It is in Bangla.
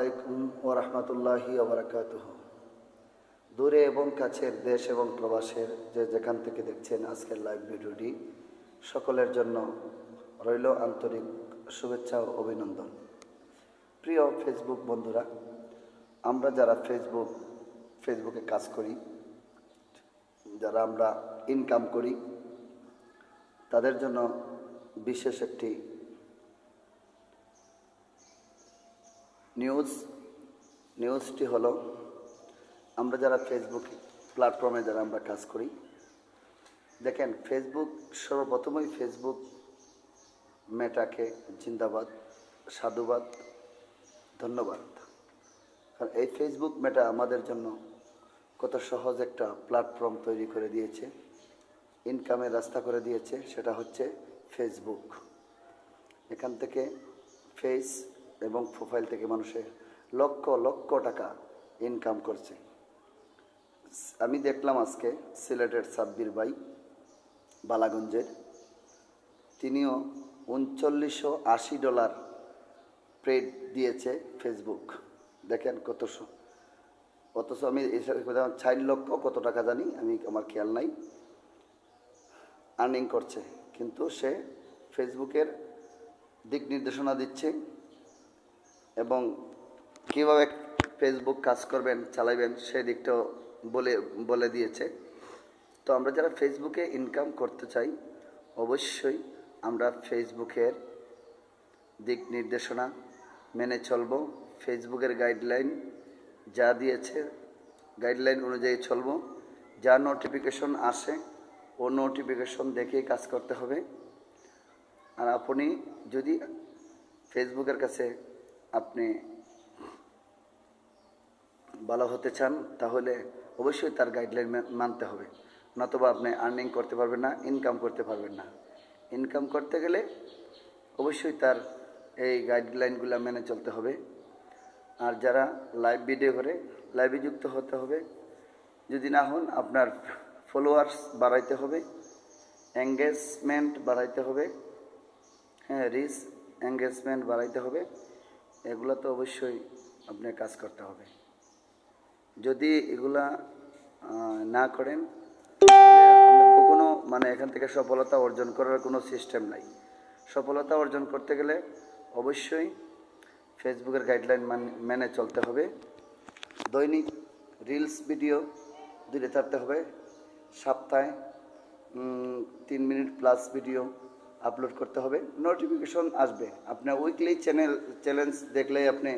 আলাইকুম ওয়া রাহমাতুল্লাহি ওয়া বারাকাতুহু। দূরে এবং কাছের দেশ এবং প্রবাসের যেখান থেকে দেখছেন আজকের লাইভ ভিডিওটি, সকলের জন্য রইল আন্তরিক শুভেচ্ছা ও অভিনন্দন। প্রিয় ফেসবুক বন্ধুরা, আমরা যারা ফেসবুকে কাজ করি, যারা আমরা ইনকাম করি, তাদের জন্য বিশেষ একটি নিউজটি হলো, আমরা যারা ফেসবুক প্ল্যাটফর্মে যারা আমরা কাজ করি, দেখেন সর্বপ্রথমই ফেসবুক মেটাকে জিন্দাবাদ, সাধুবাদ, ধন্যবাদ। কারণ এই ফেসবুক মেটা আমাদের জন্য কত সহজ একটা প্ল্যাটফর্ম তৈরি করে দিয়েছে, ইনকামের রাস্তা করে দিয়েছে। সেটা হচ্ছে ফেসবুক। এখান থেকে ফেস এবং প্রোফাইল থেকে মানুষের লক্ষ লক্ষ টাকা ইনকাম করছে। আমি দেখলাম আজকে সিলেটের সাব্বির ভাই বালাগঞ্জের, তিনিও $3980 পেড দিয়েছে ফেসবুক। দেখেন অথচ আমি 4 লক্ষ কত টাকা জানি, আমার খেয়াল নাই, আর্নিং করছে। কিন্তু সে ফেসবুকের দিক নির্দেশনা দিচ্ছে এবং কীভাবে ফেসবুক কাজ করবেন, চালাইবেন, সেই দিকটাও বলে দিয়েছে। তো আমরা যারা ফেসবুকে ইনকাম করতে চাই, অবশ্যই আমরা ফেসবুকের দিক নির্দেশনা মেনে চলব। ফেসবুকের গাইডলাইন যা দিয়েছে, গাইডলাইন অনুযায়ী চলব। যা নোটিফিকেশন আসে ও নোটিফিকেশন দেখেই কাজ করতে হবে। আর আপনি যদি ফেসবুকের কাছে আপনি ভালো হতে চান, তাহলে অবশ্যই তার গাইডলাইন মানতে হবে, নতুবা আপনি আর্নিং করতে পারবেন না, ইনকাম করতে পারবেন না। ইনকাম করতে গেলে অবশ্যই তার এই গাইডলাইনগুলো মেনে চলতে হবে। আর যারা লাইভ ভিডিও করে, লাইভে যুক্ত হতে হবে। যদি না হন, আপনার ফলোয়ার্স বাড়াইতে হবে, এঙ্গেজমেন্ট বাড়াইতে হবে, রিচ এঙ্গেজমেন্ট বাড়াইতে হবে। এগুলো তো অবশ্যই আপনার কাজ করতে হবে। যদি এগুলা না করেন, আপনি কখনো এখান থেকে সফলতা অর্জন করার কোনো সিস্টেম নাই। সফলতা অর্জন করতে গেলে অবশ্যই ফেসবুকের গাইডলাইন মেনে চলতে হবে। দৈনিক রিলস ভিডিও দিতে থাকতে হবে। সপ্তাহে 3 মিনিট প্লাস ভিডিও আপলোড করতে হবে। নোটিফিকেশন আসবে। আপনার উইকলি চ্যালেঞ্জ দেখলেই আপনি